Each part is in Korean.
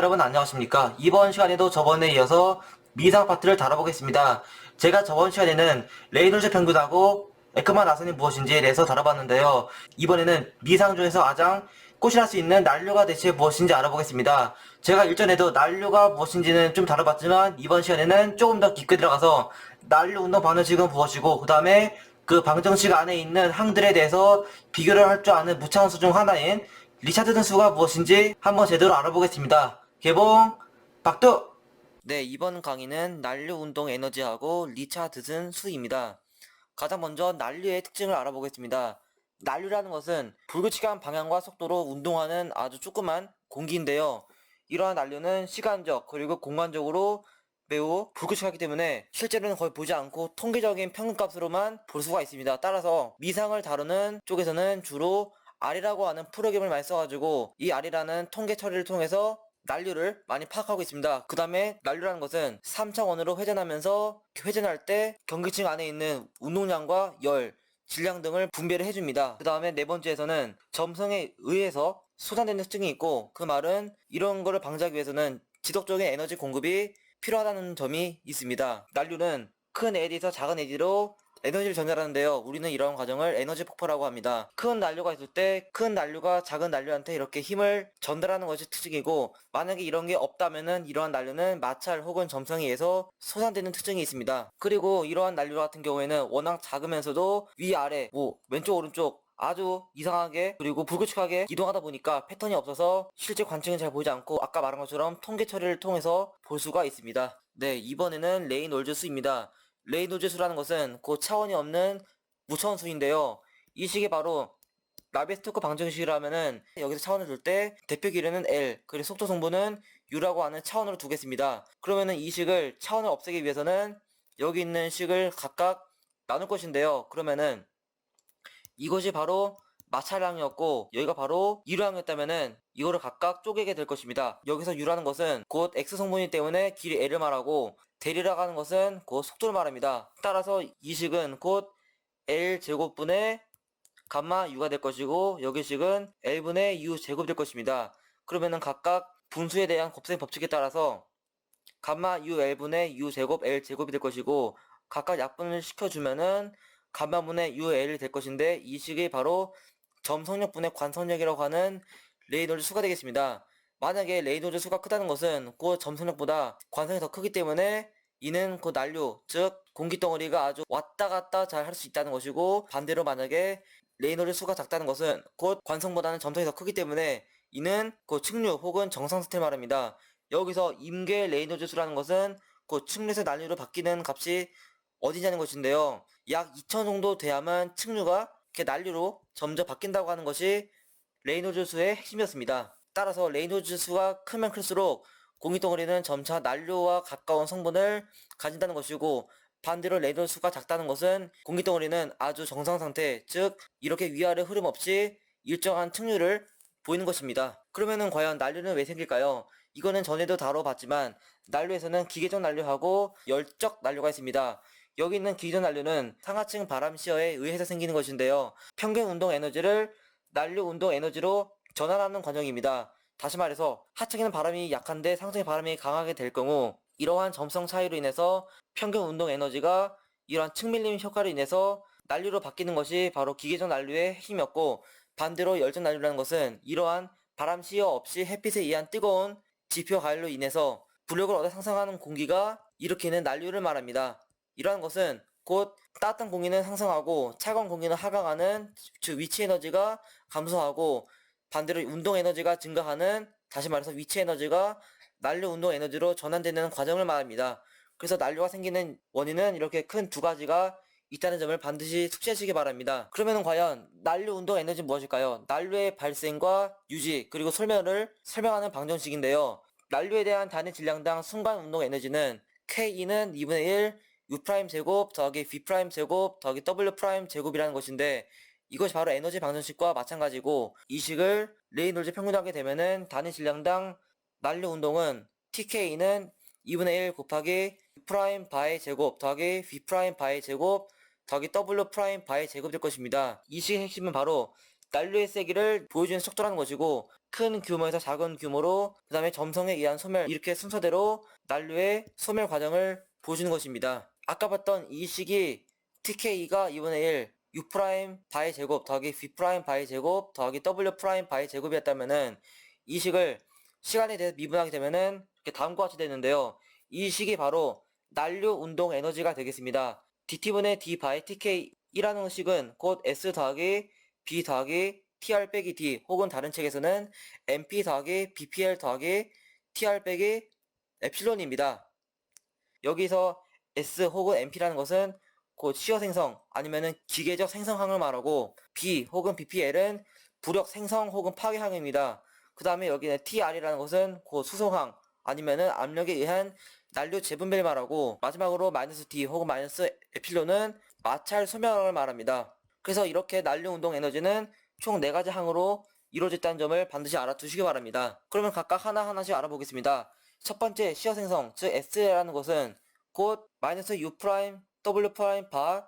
여러분 안녕하십니까. 이번 시간에도 저번에 이어서 미상 파트를 다뤄보겠습니다. 제가 저번 시간에는 레이놀즈 평균하고 에크만 나선이 무엇인지에 대해서 다뤄봤는데요. 이번에는 미상 중에서 가장 꽃이랄 수 있는 난류가 대체 무엇인지 알아보겠습니다. 제가 일전에도 난류가 무엇인지는 좀 다뤄봤지만 이번 시간에는 조금 더 깊게 들어가서 난류 운동 방정식은 무엇이고 그 다음에 그 방정식 안에 있는 항들에 대해서 비교를 할 줄 아는 무차원수 중 하나인 리차드슨 수가 무엇인지 한번 제대로 알아보겠습니다. 개봉 박두! 네, 이번 강의는 난류 운동 에너지하고 리차드슨 수입니다. 가장 먼저 난류의 특징을 알아보겠습니다. 난류라는 것은 불규칙한 방향과 속도로 운동하는 아주 조그만 공기인데요. 이러한 난류는 시간적 그리고 공간적으로 매우 불규칙하기 때문에 실제로는 거의 보지 않고 통계적인 평균값으로만 볼 수가 있습니다. 따라서 미상을 다루는 쪽에서는 주로 R이라고 하는 프로그램을 많이 써가지고 이 R이라는 통계 처리를 통해서 난류를 많이 파악하고 있습니다. 그 다음에 난류라는 것은 3차원으로 회전하면서 회전할 때 경기층 안에 있는 운동량과 열, 질량 등을 분배를 해줍니다. 그 다음에 네 번째에서는 점성에 의해서 솟아내는 특징이 있고 그 말은 이런 거를 방지하기 위해서는 지속적인 에너지 공급이 필요하다는 점이 있습니다. 난류는 큰 에디에서 작은 에디로 에너지를 전달하는데요. 우리는 이런 과정을 에너지 폭발이라고 합니다. 큰 난류가 있을 때 큰 난류가 작은 난류한테 이렇게 힘을 전달하는 것이 특징이고 만약에 이런 게 없다면은 이러한 난류는 마찰 혹은 점성에 의해서 솟아내는 특징이 있습니다. 그리고 이러한 난류 같은 경우에는 워낙 작으면서도 위아래 왼쪽 오른쪽 아주 이상하게 그리고 불규칙하게 이동하다 보니까 패턴이 없어서 실제 관측은 잘 보이지 않고 아까 말한 것처럼 통계 처리를 통해서 볼 수가 있습니다. 네, 이번에는 레이놀즈 수입니다. 레이놀즈 수라는 것은 그 차원이 없는 무차원 수인데요. 이 식이 바로 나비스토크 방정식이라면은 여기서 차원을 둘 때 대표 길이는 L 그리고 속도 성분은 U라고 하는 차원으로 두겠습니다. 그러면은 이 식을 차원을 없애기 위해서는 여기 있는 식을 각각 나눌 것인데요. 그러면은 이것이 바로 마찰량이었고 여기가 바로 유량이었다면은 이거를 각각 쪼개게 될 것입니다. 여기서 U라는 것은 곧 X 성분이기 때문에 길이 L을 말하고 대리라고 하는 것은 곧 속도를 말합니다. 따라서 이 식은 곧 L제곱분의 감마 U가 될 것이고 여기 식은 L분의 U 제곱이 될 것입니다. 그러면은 각각 분수에 대한 곱셈 법칙에 따라서 감마 U L분의 U 제곱 L 제곱이 될 것이고 각각 약분을 시켜주면은 감마분의 UL이 될 것인데 이 식이 바로 점성력분의 관성력이라고 하는 레이놀즈 수가 되겠습니다. 만약에 레이놀즈 수가 크다는 것은 그 점성력보다 관성이 더 크기 때문에 이는 그 난류, 즉 공기덩어리가 아주 왔다 갔다 잘 할 수 있다는 것이고 반대로 만약에 레이놀즈 수가 작다는 것은 곧 관성보다는 점성이 더 크기 때문에 이는 그 측류 혹은 정상 상태를 말합니다. 여기서 임계 레이놀즈 수라는 것은 그 측류에서 난류로 바뀌는 값이 어디냐는 것인데요. 약 2000 정도 돼야만 측류가 이렇게 난류로 점점 바뀐다고 하는 것이 레이놀즈 수의 핵심이었습니다. 따라서 레이놀즈 수가 크면 클수록 공기덩어리는 점차 난류와 가까운 성분을 가진다는 것이고 반대로 레이놀즈 수가 작다는 것은 공기덩어리는 아주 정상 상태, 즉 이렇게 위아래 흐름 없이 일정한 측류를 보이는 것입니다. 그러면은 과연 난류는 왜 생길까요? 이거는 전에도 다뤄봤지만 난류에서는 기계적 난류하고 열적 난류가 있습니다. 여기 있는 기계적 난류는 상하층 바람 시어에 의해서 생기는 것인데요. 평균 운동 에너지를 난류 운동 에너지로 전환하는 과정입니다. 다시 말해서 하층에는 바람이 약한데 상층에 바람이 강하게 될 경우 이러한 점성 차이로 인해서 평균 운동 에너지가 이러한 측밀림 효과로 인해서 난류로 바뀌는 것이 바로 기계적 난류의 핵심이었고 반대로 열적 난류라는 것은 이러한 바람 시어 없이 햇빛에 의한 뜨거운 지표 가열로 인해서 부력을 얻어 상승하는 공기가 일으키는 난류를 말합니다. 이러한 것은 곧 따뜻한 공기는 상승하고 차가운 공기는 하강하는 즉 위치 에너지가 감소하고 반대로 운동 에너지가 증가하는 다시 말해서 위치 에너지가 난류 운동 에너지로 전환되는 과정을 말합니다. 그래서 난류가 생기는 원인은 이렇게 큰 두 가지가 있다는 점을 반드시 숙지하시기 바랍니다. 그러면 과연 난류 운동 에너지는 무엇일까요? 난류의 발생과 유지 그리고 설명을 설명하는 방정식인데요. 난류에 대한 단위 질량당 순간 운동 에너지는 K는 2분의 1 U' 제곱 더하기 V' 제곱 더하기 W' 제곱이라는 것인데 이것이 바로 에너지 방정식과 마찬가지고 이 식을 레이놀즈 평균하게 되면은 단위 질량당 난류 운동은 TK는 2분의 1 곱하기 U' 바의 제곱 더하기 V' 바의 제곱 더하기 W' 바의 제곱 될 것입니다. 이 식의 핵심은 바로 난류의 세기를 보여주는 속도라는 것이고, 큰 규모에서 작은 규모로, 그 다음에 점성에 의한 소멸, 이렇게 순서대로 난류의 소멸 과정을 보여주는 것입니다. 아까 봤던 이 식이 TK가 2분의 1, U 바의 제곱 더하기 V 바의 제곱 더하기 W 바의 제곱이었다면은 이 식을 시간에 대해서 미분하게 되면은 이렇게 다음과 같이 되는데요. 이 식이 바로 난류 운동 에너지가 되겠습니다. dt분의 d 바이 TK이라는 식은 곧 S 더하기 B 더하기 TR 빼기 D 혹은 다른 책에서는 MP 더하기 BPL 더하기 TR 빼기 에필론입니다. 여기서 S 혹은 MP라는 것은 곧 시어 생성 아니면은 기계적 생성항을 말하고 B 혹은 BPL은 부력 생성 혹은 파괴항입니다. 그 다음에 여기는 TR이라는 것은 곧 수송항 아니면은 압력에 의한 난류 재분배를 말하고 마지막으로 마이너스 D 혹은 마이너스 에필론은 마찰 소멸항을 말합니다. 그래서 이렇게 난류 운동 에너지는 총 4가지 항으로 이루어졌다는 점을 반드시 알아두시기 바랍니다. 그러면 각각 하나하나씩 알아보겠습니다. 첫 번째 시어 생성 즉 S라는 것은 곧 마이너스 U W 바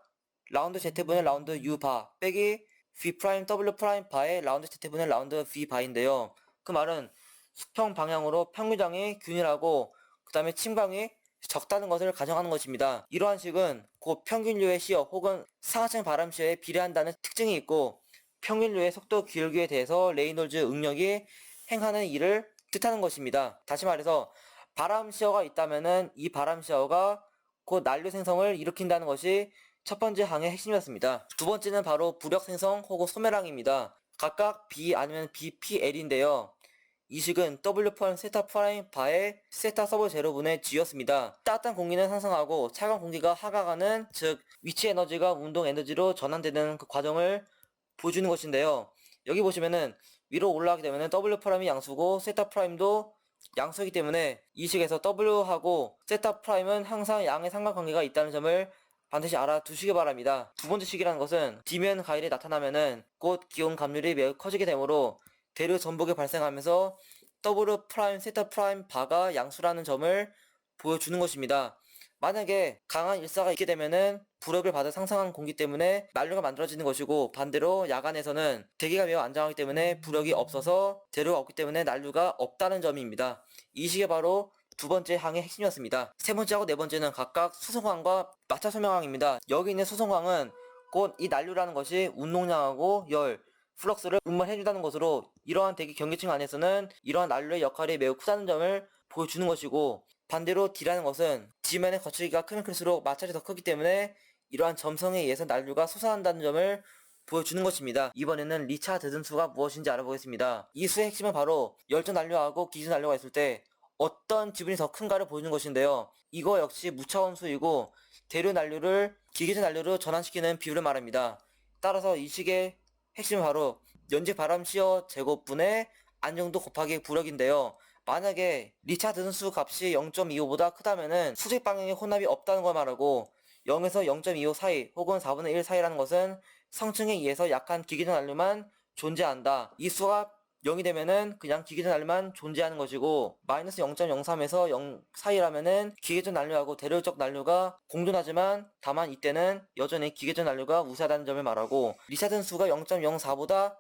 라운드 Z분의 라운드 U 바 빼기 V W 바의 라운드 Z분의 라운드 V 바인데요. 그 말은 수평 방향으로 평균장이 균일하고 그 다음에 침강이 적다는 것을 가정하는 것입니다. 이러한 식은 곧 평균류의 시어 혹은 상하층 바람 시어에 비례한다는 특징이 있고 평균류의 속도 기울기에 대해서 레이놀즈 응력이 행하는 일을 뜻하는 것입니다. 다시 말해서 바람 시어가 있다면은 이 바람 시어가 곧 난류 생성을 일으킨다는 것이 첫 번째 항의 핵심이었습니다. 두 번째는 바로 부력 생성 혹은 소멸항입니다. 각각 B 아니면 BPL인데요. 이 식은 W 세타 프라임 바의 세타 서브 제로분의 G였습니다. 따뜻한 공기는 상승하고 차가운 공기가 하강하는 즉 위치 에너지가 운동 에너지로 전환되는 그 과정을 보여주는 것인데요. 여기 보시면은 위로 올라가게 되면은 W 프라임이 양수고 세타 프라임도 양수이기 때문에 이 식에서 W하고 세타 프라임은 항상 양의 상관관계가 있다는 점을 반드시 알아두시기 바랍니다. 두 번째 식이라는 것은 지면 가일이 나타나면은 곧 기온 감률이 매우 커지게 되므로 대류 전복이 발생하면서 W 세타 바가 양수라는 점을 보여주는 것입니다. 만약에 강한 일사가 있게 되면은 부력을 받아 상승한 공기 때문에 난류가 만들어지는 것이고 반대로 야간에서는 대기가 매우 안정하기 때문에 부력이 없어서 대류가 없기 때문에 난류가 없다는 점입니다. 이 식이 바로 두 번째 항의 핵심이었습니다. 세 번째하고 네 번째는 각각 수송항과 마찰 소멸항입니다. 여기 있는 수송항은 곧 이 난류라는 것이 운동량하고 열, 플럭스를 운반해준다는 것으로 이러한 대기 경계층 안에서는 이러한 난류의 역할이 매우 크다는 점을 보여주는 것이고 반대로 D라는 것은 지면의 거치기가 크면 클수록 마찰이 더 크기 때문에 이러한 점성에 의해서 난류가 솟아난다는 점을 보여주는 것입니다. 이번에는 리차 드든수가 무엇인지 알아보겠습니다. 이 수의 핵심은 바로 열전 난류하고 기준 난류가 있을 때 어떤 지분이 더 큰가를 보여주는 것인데요. 이거 역시 무차원 수이고 대류 난류를 기계전 난류로 전환시키는 비율을 말합니다. 따라서 이 식의 핵심은 바로 연직 바람 시어 제곱분의 안정도 곱하기 부력인데요. 만약에 리차드슨 값이 0.25보다 크다면은 수직 방향의 혼합이 없다는 걸 말하고 0에서 0.25 사이 혹은 4분의 1 사이라는 것은 성층에 의해서 약한 기계전 난류만 존재한다. 이 수가 0이 되면은 그냥 기계전 난류만 존재하는 것이고 마이너스 0.03에서 0 사이라면은 기계전 난류하고 대류적 난류가 공존하지만 다만 이때는 여전히 기계전 난류가 우세하다는 점을 말하고 리차든 수가 0.04보다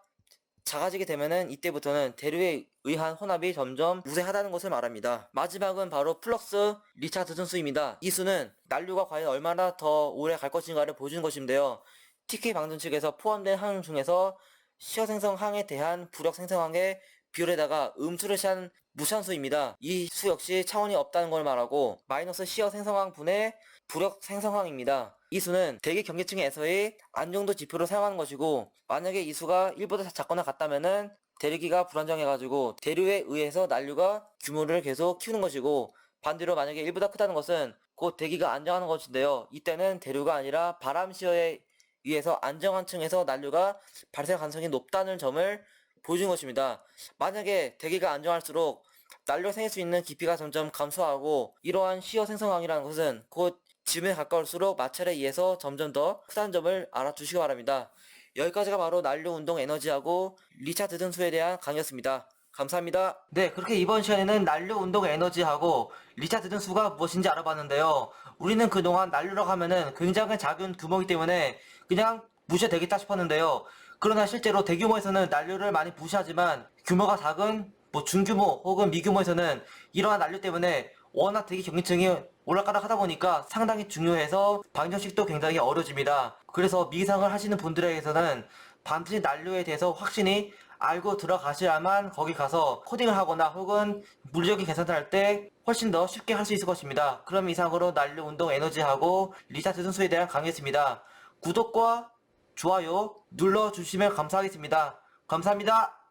작아지게 되면은 이때부터는 대류에 의한 혼합이 점점 우세하다는 것을 말합니다. 마지막은 바로 플럭스 리차드슨 수입니다. 이 수는 난류가 과연 얼마나 더 오래 갈 것인가를 보여주는 것인데요. TK 방전 측에서 포함된 항 중에서 시어 생성 항에 대한 부력 생성항의 비율에다가 음수를 한 무시한수입니다. 이 수 역시 차원이 없다는 걸 말하고 마이너스 시어 생성항 분의 부력 생성항입니다. 이 수는 대기 경계층에서의 안정도 지표로 사용하는 것이고 만약에 이 수가 1보다 작거나 같다면은 대류기가 불안정해가지고 대류에 의해서 난류가 규모를 계속 키우는 것이고 반대로 만약에 1보다 크다는 것은 곧 대기가 안정하는 것인데요. 이때는 대류가 아니라 바람 시어에 의해서 안정한 층에서 난류가 발생 가능성이 높다는 점을 보여주는 것입니다. 만약에 대기가 안정할수록 난류가 생길 수 있는 깊이가 점점 감소하고 이러한 시어 생성항이라는 것은 곧 지면에 가까울수록 마찰에 의해서 점점 더 크다는 점을 알아두시기 바랍니다. 여기까지가 바로 난류 운동 에너지하고 리차드슨 수에 대한 강의였습니다. 감사합니다. 네, 그렇게 이번 시간에는 난류 운동 에너지하고 리차드슨 수가 무엇인지 알아봤는데요. 우리는 그동안 난류라고 하면은 굉장히 작은 규모이기 때문에 그냥 무시해도 되겠다 싶었는데요. 그러나 실제로 대규모에서는 난류를 많이 무시하지만 규모가 작은 중규모 혹은 미규모에서는 이러한 난류 때문에 워낙 대기 경계층이 올라가락 하다 보니까 상당히 중요해서 방정식도 굉장히 어려집니다. 그래서 미상을 하시는 분들에게서는 반드시 난류에 대해서 확실히 알고 들어가셔야만 거기 가서 코딩을 하거나 혹은 물리적인 계산을 할 때 훨씬 더 쉽게 할 수 있을 것입니다. 그럼 이상으로 난류 운동 에너지하고 리차드 순수에 대한 강의였습니다. 구독과 좋아요 눌러주시면 감사하겠습니다. 감사합니다.